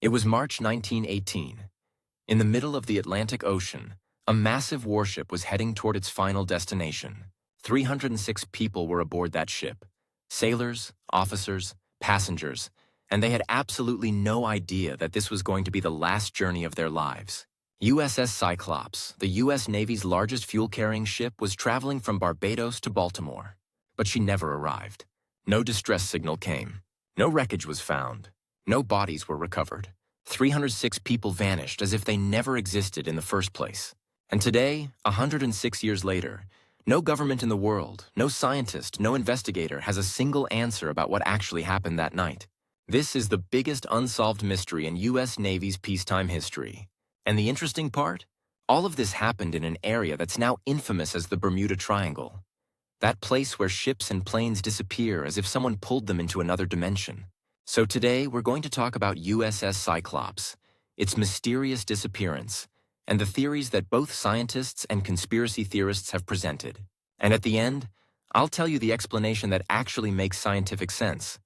It was March 1918. In the middle of the Atlantic Ocean, a massive warship was heading toward its final destination. 306 people were aboard that ship. Sailors, officers, passengers, and they had absolutely no idea that this was going to be the last journey of their lives. USS Cyclops, the U.S. Navy's largest fuel-carrying ship, was traveling from Barbados to Baltimore. But she never arrived. No distress signal came. No wreckage was found. No bodies were recovered. 306 people vanished as if they never existed in the first place. And today, 106 years later, no government in the world, no scientist, no investigator has a single answer about what actually happened that night. This is the biggest unsolved mystery in U.S. Navy's peacetime history. And the interesting part? All of this happened in an area that's now infamous as the Bermuda Triangle. That place where ships and planes disappear as if someone pulled them into another dimension. So today, we're going to talk about USS Cyclops, its mysterious disappearance, and the theories that both scientists and conspiracy theorists have presented. And at the end, I'll tell you the explanation that actually makes scientific sense.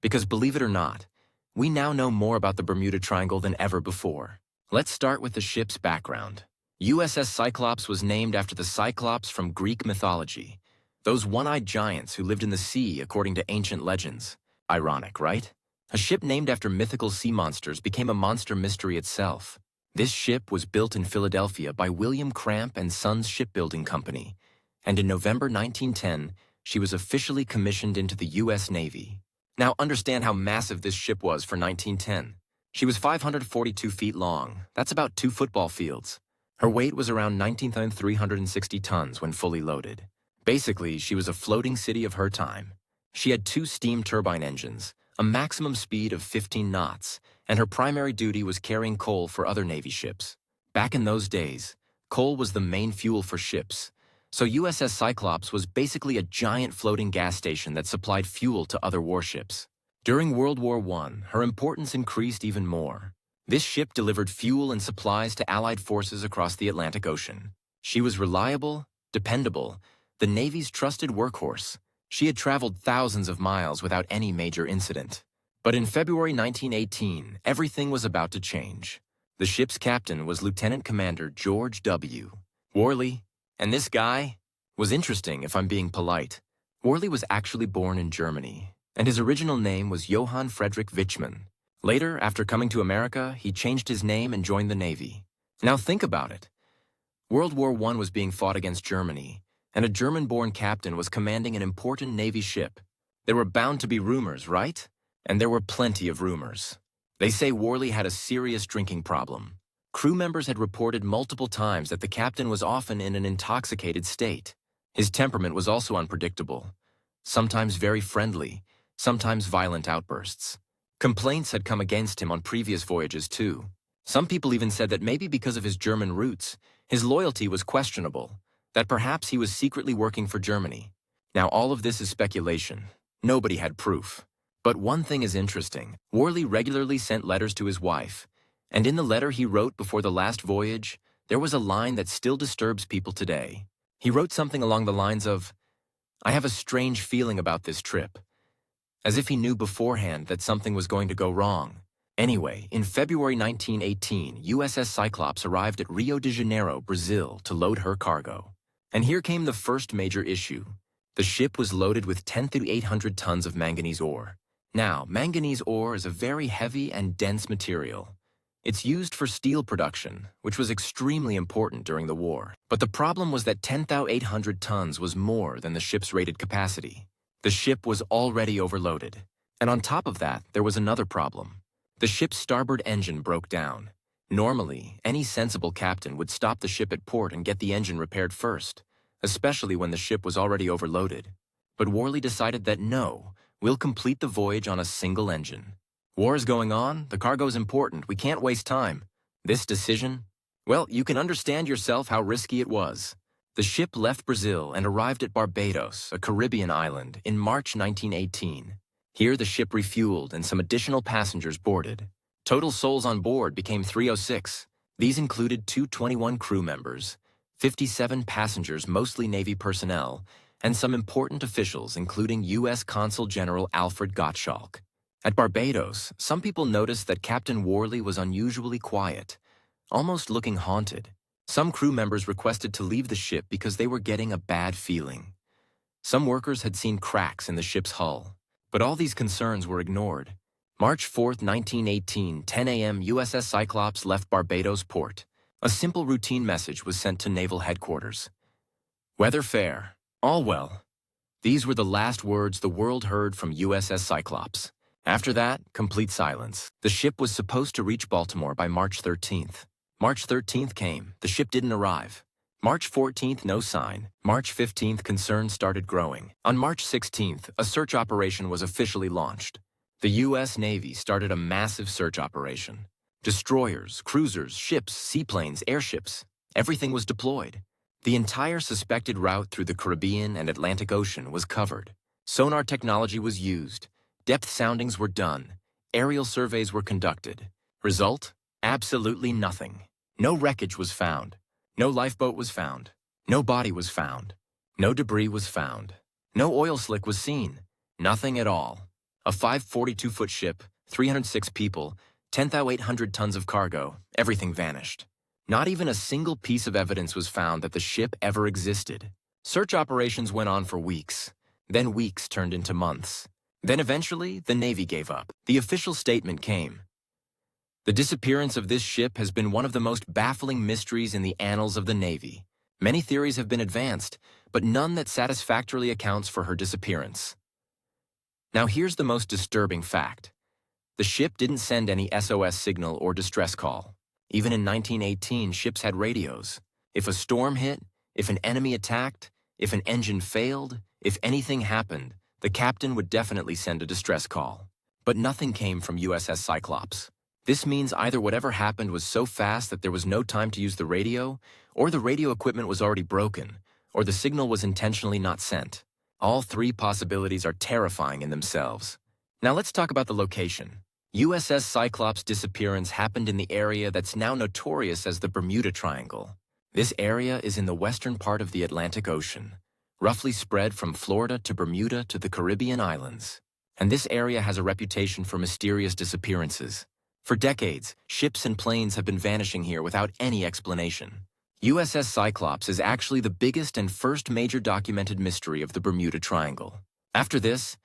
Because believe it or not, we now know more about the Bermuda Triangle than ever before. Let's start with the ship's background. USS Cyclops was named after the Cyclops from Greek mythology, those one-eyed giants who lived in the sea according to ancient legends. Ironic, right? A ship named after mythical sea monsters became a monster mystery itself. This ship was built in Philadelphia by William Cramp and Sons Shipbuilding Company, and in November 1910, she was officially commissioned into the U.S. Navy. Now understand how massive this ship was for 1910. She was 542 feet long. That's about 2 football fields. Her weight was around 19,360 tons when fully loaded. Basically, she was a floating city of her time. She had 2 steam turbine engines, a maximum speed of 15 knots, and her primary duty was carrying coal for other Navy ships. Back in those days, coal was the main fuel for ships, so USS Cyclops was basically a giant floating gas station that supplied fuel to other warships. During World War I, her importance increased even more. This ship delivered fuel and supplies to Allied forces across the Atlantic Ocean. She was reliable, dependable, the Navy's trusted workhorse. She had traveled thousands of miles without any major incident. But in February 1918, everything was about to change. The ship's captain was Lieutenant Commander George W. Worley, and this guy was interesting if I'm being polite. Worley was actually born in Germany, and his original name was Johann Friedrich Wichmann. Later, after coming to America, he changed his name and joined the Navy. Now think about it. World War I was being fought against Germany, and a German-born captain was commanding an important Navy ship. There were bound to be rumors, right? And there were plenty of rumors. They say Worley had a serious drinking problem. Crew members had reported multiple times that the captain was often in an intoxicated state. His temperament was also unpredictable, sometimes very friendly, sometimes violent outbursts. Complaints had come against him on previous voyages too. Some people even said that maybe because of his German roots, his loyalty was questionable, that perhaps he was secretly working for Germany. Now all of this is speculation. Nobody had proof. But one thing is interesting. Worley regularly sent letters to his wife, and in the letter he wrote before the last voyage, there was a line that still disturbs people today. He wrote something along the lines of, "I have a strange feeling about this trip," as if he knew beforehand that something was going to go wrong. Anyway, in February 1918, USS Cyclops arrived at Rio de Janeiro, Brazil, to load her cargo. And here came the first major issue. The ship was loaded with 10 to 800 tons of manganese ore. Now, manganese ore is a very heavy and dense material. It's used for steel production, which was extremely important during the war. But the problem was that 10,800 tons was more than the ship's rated capacity. The ship was already overloaded. And on top of that, there was another problem. The ship's starboard engine broke down. Normally, any sensible captain would stop the ship at port and get the engine repaired first, especially when the ship was already overloaded. But Worley decided that no, we'll complete the voyage on a single engine. War is going on, the cargo's important, we can't waste time. This decision? Well, you can understand yourself how risky it was. The ship left Brazil and arrived at Barbados, a Caribbean island, in March 1918. Here the ship refueled and some additional passengers boarded. Total souls on board became 306. These included 221 crew members, 57 passengers, mostly Navy personnel, and some important officials, including U.S. Consul General Alfred Gottschalk. At Barbados, some people noticed that Captain Worley was unusually quiet, almost looking haunted. Some crew members requested to leave the ship because they were getting a bad feeling. Some workers had seen cracks in the ship's hull, but all these concerns were ignored. March 4, 1918, 10 a.m. USS Cyclops left Barbados port. A simple routine message was sent to naval headquarters. Weather fair. All well. These were the last words the world heard from USS Cyclops. After that, complete silence. The ship was supposed to reach Baltimore by March 13th. March 13th came. The ship didn't arrive. March 14th, no sign. March 15th, concerns started growing. On March 16th, a search operation was officially launched. The U.S. Navy started a massive search operation. Destroyers, cruisers, ships, seaplanes, airships, everything was deployed. The entire suspected route through the Caribbean and Atlantic Ocean was covered. Sonar technology was used. Depth soundings were done. Aerial surveys were conducted. Result? Absolutely nothing. No wreckage was found. No lifeboat was found. No body was found. No debris was found. No oil slick was seen. Nothing at all. A 542-foot ship, 306 people, 10,800 tons of cargo, everything vanished. Not even a single piece of evidence was found that the ship ever existed. Search operations went on for weeks. Then weeks turned into months. Then eventually, the Navy gave up. The official statement came. The disappearance of this ship has been one of the most baffling mysteries in the annals of the Navy. Many theories have been advanced, but none that satisfactorily accounts for her disappearance. Now here's the most disturbing fact. The ship didn't send any SOS signal or distress call. Even in 1918, ships had radios. If a storm hit, if an enemy attacked, if an engine failed, if anything happened, the captain would definitely send a distress call. But nothing came from USS Cyclops. This means either whatever happened was so fast that there was no time to use the radio, or the radio equipment was already broken, or the signal was intentionally not sent. All three possibilities are terrifying in themselves. Now let's talk about the location. USS Cyclops' disappearance happened in the area that's now notorious as the Bermuda Triangle. This area is in the western part of the Atlantic Ocean, roughly spread from Florida to Bermuda to the Caribbean islands. And this area has a reputation for mysterious disappearances. For decades, ships and planes have been vanishing here without any explanation. USS Cyclops is actually the biggest and first major documented mystery of the Bermuda Triangle. After this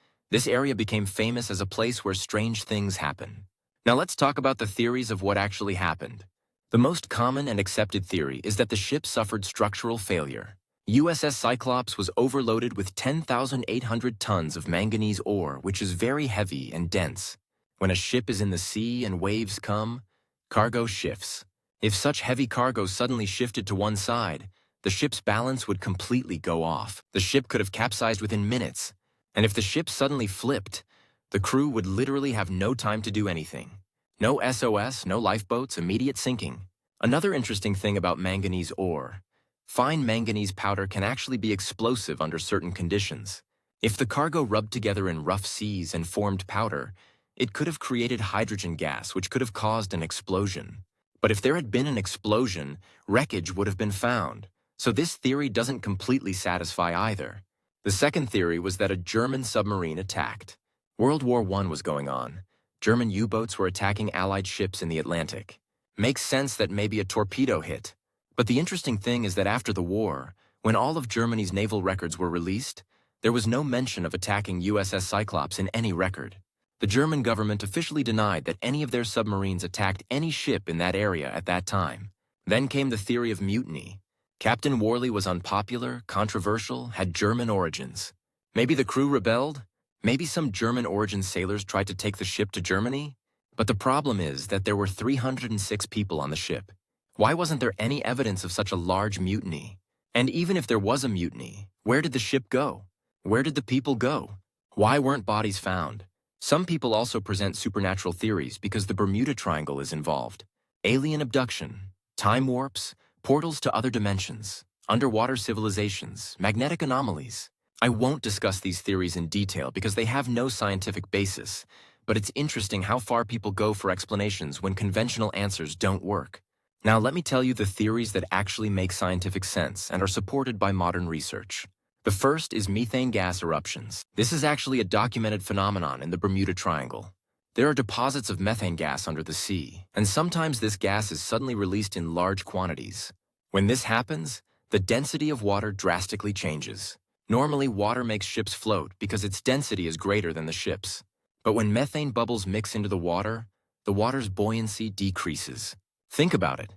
area became famous as a place where strange things happen. Now let's talk about the theories of what actually happened. The most common and accepted theory is that the ship suffered structural failure. USS Cyclops was overloaded with 10,800 tons of manganese ore, which is very heavy and dense. When a ship is in the sea and waves come, cargo shifts. If such heavy cargo suddenly shifted to one side, the ship's balance would completely go off. The ship could have capsized within minutes. And if the ship suddenly flipped, the crew would literally have no time to do anything. No SOS, no lifeboats, immediate sinking. Another interesting thing about manganese ore, fine manganese powder can actually be explosive under certain conditions. If the cargo rubbed together in rough seas and formed powder, it could have created hydrogen gas, which could have caused an explosion. But if there had been an explosion, wreckage would have been found. So this theory doesn't completely satisfy either. The second theory was that a German submarine attacked. World War I was going on. German U-boats were attacking Allied ships in the Atlantic. Makes sense that maybe a torpedo hit. But the interesting thing is that after the war, when all of Germany's naval records were released, there was no mention of attacking USS Cyclops in any record. The German government officially denied that any of their submarines attacked any ship in that area at that time. Then came the theory of mutiny. Captain Worley was unpopular, controversial, had German origins. Maybe the crew rebelled? Maybe some German-origin sailors tried to take the ship to Germany? But the problem is that there were 306 people on the ship. Why wasn't there any evidence of such a large mutiny? And even if there was a mutiny, where did the ship go? Where did the people go? Why weren't bodies found? Some people also present supernatural theories because the Bermuda Triangle is involved. Alien abduction, time warps, portals to other dimensions, underwater civilizations, magnetic anomalies. I won't discuss these theories in detail because they have no scientific basis, but it's interesting how far people go for explanations when conventional answers don't work. Now let me tell you the theories that actually make scientific sense and are supported by modern research. The first is methane gas eruptions. This is actually a documented phenomenon in the Bermuda Triangle. There are deposits of methane gas under the sea, and sometimes this gas is suddenly released in large quantities. When this happens, the density of water drastically changes. Normally, water makes ships float because its density is greater than the ship's. But when methane bubbles mix into the water's buoyancy decreases. Think about it.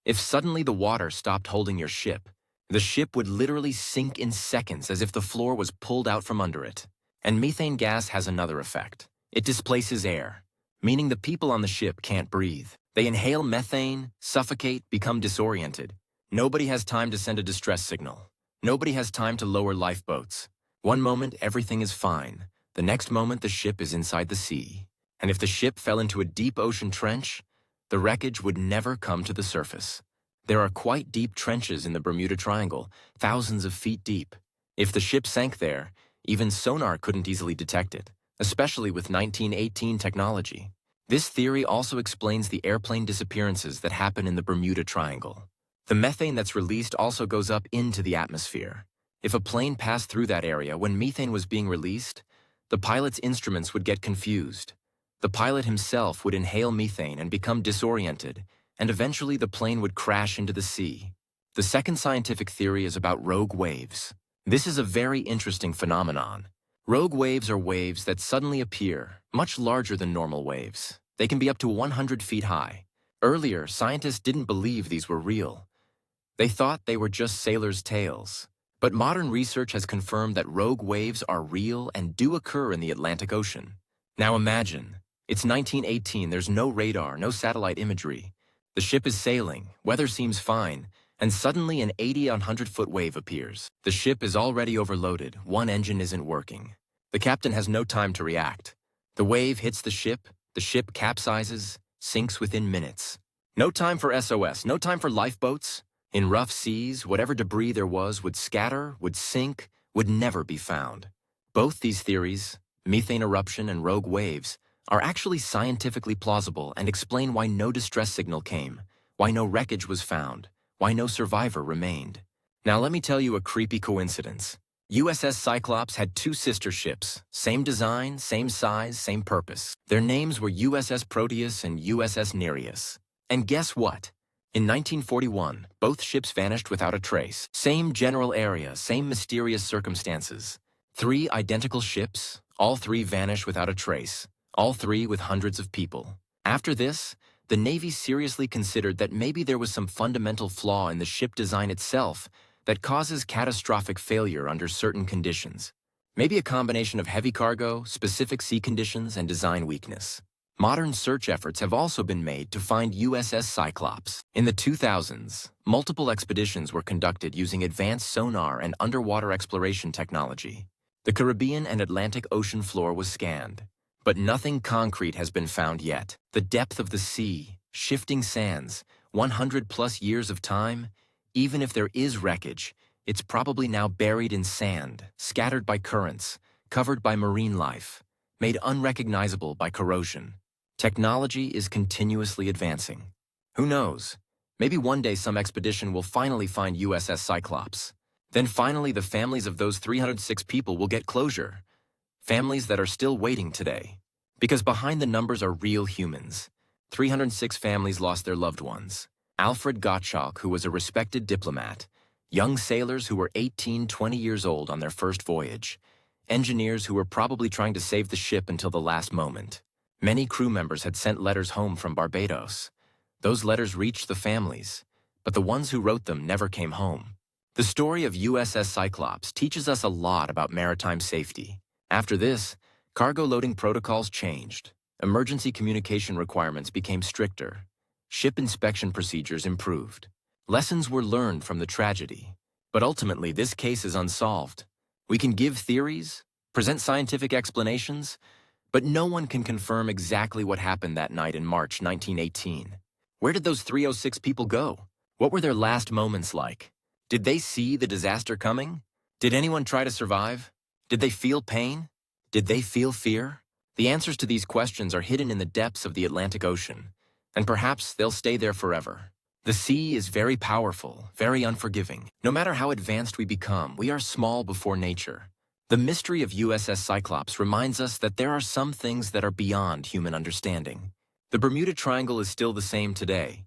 If suddenly the water stopped holding your ship, the ship would literally sink in seconds as if the floor was pulled out from under it. And methane gas has another effect. It displaces air, meaning the people on the ship can't breathe. They inhale methane, suffocate, become disoriented. Nobody has time to send a distress signal. Nobody has time to lower lifeboats. One moment, everything is fine. The next moment, the ship is inside the sea. And if the ship fell into a deep ocean trench, the wreckage would never come to the surface. There are quite deep trenches in the Bermuda Triangle, thousands of feet deep. If the ship sank there, even sonar couldn't easily detect it, especially with 1918 technology. This theory also explains the airplane disappearances that happen in the Bermuda Triangle. The methane that's released also goes up into the atmosphere. If a plane passed through that area when methane was being released, the pilot's instruments would get confused. The pilot himself would inhale methane and become disoriented, and eventually the plane would crash into the sea. The second scientific theory is about rogue waves. This is a very interesting phenomenon. Rogue waves are waves that suddenly appear, much larger than normal waves. They can be up to 100 feet high. Earlier, scientists didn't believe these were real. They thought they were just sailors' tales. But modern research has confirmed that rogue waves are real and do occur in the Atlantic Ocean. Now imagine, it's 1918, there's no radar, no satellite imagery. The ship is sailing, weather seems fine, and suddenly an 80-100-foot wave appears. The ship is already overloaded, one engine isn't working. The captain has no time to react. The wave hits the ship capsizes, sinks within minutes. No time for SOS, no time for lifeboats. In rough seas, whatever debris there was would scatter, would sink, would never be found. Both these theories, methane eruption and rogue waves, are actually scientifically plausible and explain why no distress signal came, why no wreckage was found, why no survivor remained. Now let me tell you a creepy coincidence. USS Cyclops had two sister ships, same design, same size, same purpose. Their names were USS Proteus and USS Nereus. And guess what? In 1941, both ships vanished without a trace. Same general area, same mysterious circumstances. 3 identical ships, all 3 vanish without a trace, all 3 with hundreds of people. After this, the Navy seriously considered that maybe there was some fundamental flaw in the ship design itself that causes catastrophic failure under certain conditions. Maybe a combination of heavy cargo, specific sea conditions, and design weakness. Modern search efforts have also been made to find USS Cyclops. In the 2000s, multiple expeditions were conducted using advanced sonar and underwater exploration technology. The Caribbean and Atlantic Ocean floor was scanned, but nothing concrete has been found yet. The depth of the sea, shifting sands, 100+ years of time, even if there is wreckage, it's probably now buried in sand, scattered by currents, covered by marine life, made unrecognizable by corrosion. Technology is continuously advancing. Who knows? Maybe one day some expedition will finally find USS Cyclops. Then finally the families of those 306 people will get closure. Families that are still waiting today. Because behind the numbers are real humans. 306 families lost their loved ones. Alfred Gottschalk, who was a respected diplomat. Young sailors who were 18, 20 years old on their first voyage. Engineers who were probably trying to save the ship until the last moment. Many crew members had sent letters home from Barbados. Those letters reached the families, but the ones who wrote them never came home. The story of USS Cyclops teaches us a lot about maritime safety. After this, cargo loading protocols changed. Emergency communication requirements became stricter. Ship inspection procedures improved. Lessons were learned from the tragedy. But ultimately, this case is unsolved. We can give theories, present scientific explanations, but no one can confirm exactly what happened that night in March 1918. Where did those 306 people go? What were their last moments like? Did they see the disaster coming? Did anyone try to survive? Did they feel pain? Did they feel fear? The answers to these questions are hidden in the depths of the Atlantic Ocean, and perhaps they'll stay there forever. The sea is very powerful, very unforgiving. No matter how advanced we become, we are small before nature. The mystery of USS Cyclops reminds us that there are some things that are beyond human understanding. The Bermuda Triangle is still the same today.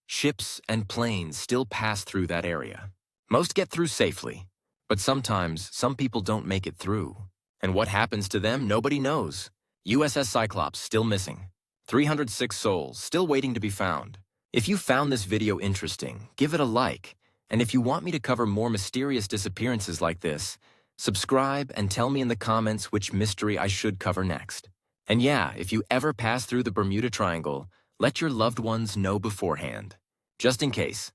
Ships and planes still pass through that area. Most get through safely, but sometimes some people don't make it through. And what happens to them, nobody knows. USS Cyclops still missing. 306 souls still waiting to be found. If you found this video interesting, give it a like. And if you want me to cover more mysterious disappearances like this, subscribe and tell me in the comments which mystery I should cover next. And yeah, if you ever pass through the Bermuda Triangle, let your loved ones know beforehand, just in case.